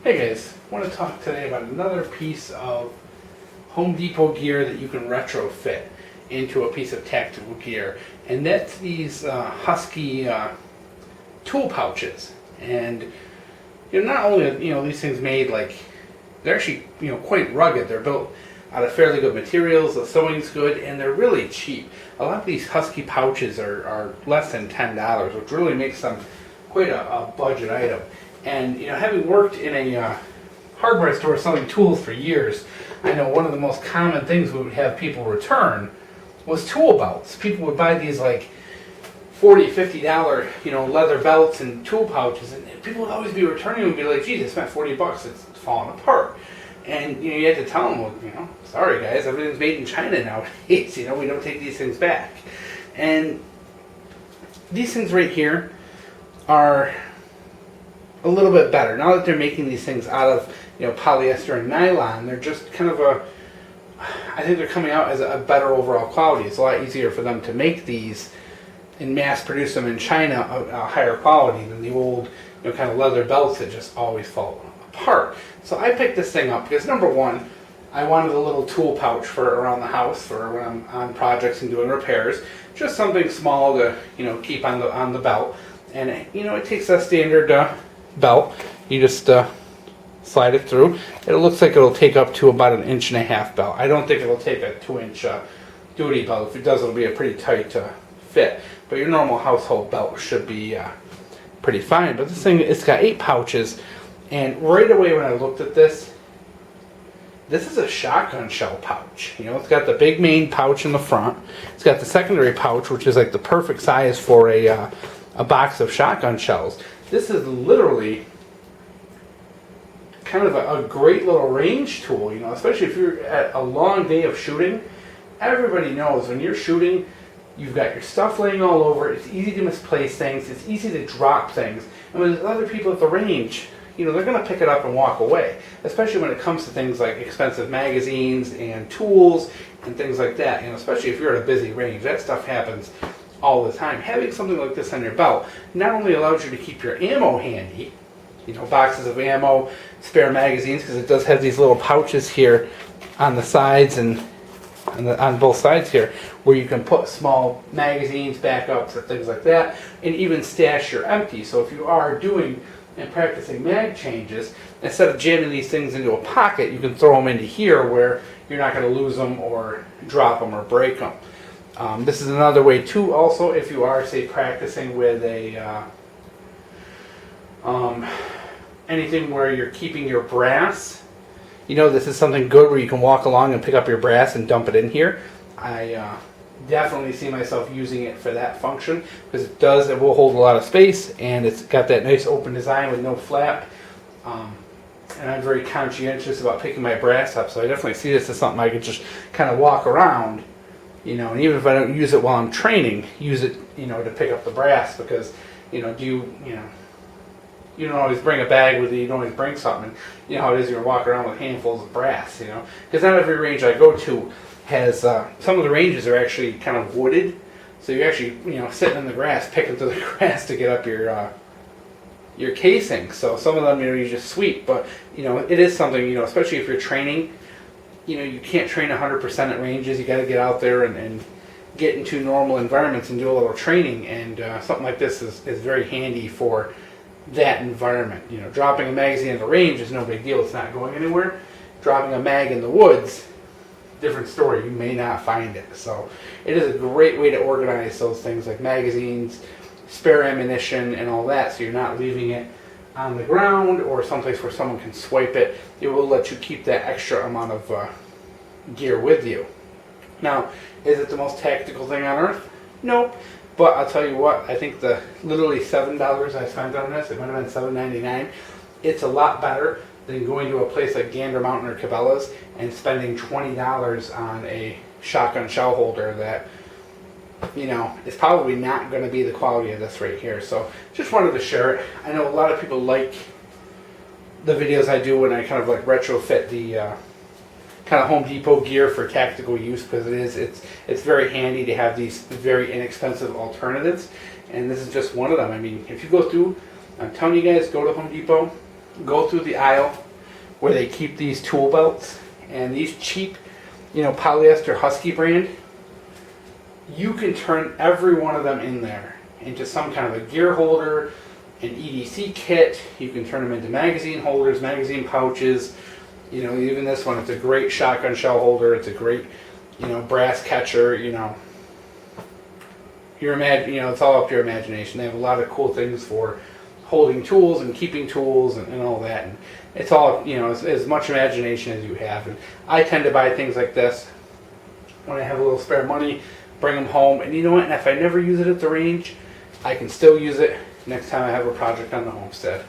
Hey guys, I want to talk today about another piece of Home Depot gear that you can retrofit into a piece of tactical gear, and that's these Husky tool pouches. And not only these things made they're actually quite rugged. They're built out of fairly good materials. The sewing's good, and they're really cheap. A lot of these Husky pouches are less than $10, which really makes them quite a budget item. And having worked in a hardware store selling tools for years, I know one of the most common things we would have people return was tool belts. People would buy these $40, $50 leather belts and tool pouches, and people would always be returning them and be like, "Geez, I spent $40. It's falling apart." And you had to tell them, "Well, sorry guys, everything's made in China nowadays. We don't take these things back." And these things right here are a little bit better. Now that they're making these things out of polyester and nylon, they're just kind of I think they're coming out as a better overall quality. It's a lot easier for them to make these and mass produce them in China a higher quality than the old kind of leather belts that just always fall apart. So I picked this thing up because, number one, I wanted a little tool pouch for around the house for when I'm on projects and doing repairs. Just something small to keep on the belt. And it takes a standard belt. You just slide it through. It looks like it'll take up to about 1.5 inch belt. I don't think it'll take a 2-inch duty belt. If it does, it'll be a pretty tight fit. But your normal household belt should be pretty fine. But this thing, it's got 8 pouches, and right away when I looked at this is a shotgun shell pouch. It's got the big main pouch in the front. It's got the secondary pouch, which is like the perfect size for a box of shotgun shells. This is literally kind of a great little range tool, especially if you're at a long day of shooting. Everybody knows when you're shooting, you've got your stuff laying all over. It's easy to misplace things. It's easy to drop things. And when there's other people at the range, they're going to pick it up and walk away, especially when it comes to things like expensive magazines and tools and things like that. Especially if you're at a busy range, that stuff happens all the time. Having something like this on your belt not only allows you to keep your ammo handy, boxes of ammo, spare magazines, because it does have these little pouches here on the sides and on both sides here where you can put small magazines, backups, or things like that, and even stash your empty. So if you are doing and practicing mag changes, instead of jamming these things into a pocket, you can throw them into here where you're not going to lose them or drop them or break them. This is another way too, also, if you are, say, practicing with a anything where you're keeping your brass. This is something good where you can walk along and pick up your brass and dump it in here. I definitely see myself using it for that function because it will hold a lot of space, and it's got that nice open design with no flap. And I'm very conscientious about picking my brass up, so I definitely see this as something I could just kind of walk around, and even if I don't use it while I'm training, use it, to pick up the brass, because, you don't always bring a bag with you, you don't always bring something. You know how it is, you're walking around with handfuls of brass, because not every range I go to has, some of the ranges are actually kind of wooded, so you're actually, sitting in the grass, picking through the grass to get up your casing. So some of them, you just sweep, but, it is something, especially if you're training, you can't train 100% at ranges. You got to get out there and get into normal environments and do a little training, and something like this is very handy for that environment. Dropping a magazine in the range is no big deal. It's not going anywhere. Dropping a mag in the woods, different story. You may not find it. So it is a great way to organize those things like magazines, spare ammunition, and all that, so you're not leaving it on the ground or someplace where someone can swipe it. It will let you keep that extra amount of gear with you. Now, is it the most tactical thing on earth? Nope. But I'll tell you what, I think the literally $7 I spent on this, it might have been $7.99, it's a lot better than going to a place like Gander Mountain or Cabela's and spending $20 on a shotgun shell holder that, is probably not going to be the quality of this right here. So just wanted to share it. I know a lot of people like the videos I do when I kind of retrofit the kind of Home Depot gear for tactical use, because it's very handy to have these very inexpensive alternatives, and this is just one of them. I mean, if you go through, I'm telling you guys, go to Home Depot, go through the aisle where they keep these tool belts, and these cheap, polyester Husky brand, you can turn every one of them in there into some kind of a gear holder, an EDC kit. You can turn them into magazine holders, magazine pouches. Even this one, it's a great shotgun shell holder. It's a great, brass catcher. It's all up to your imagination. They have a lot of cool things for holding tools and keeping tools and all that. And it's all, as much imagination as you have. And I tend to buy things like this when I have a little spare money, bring them home. And you know what? And if I never use it at the range, I can still use it next time I have a project on the homestead.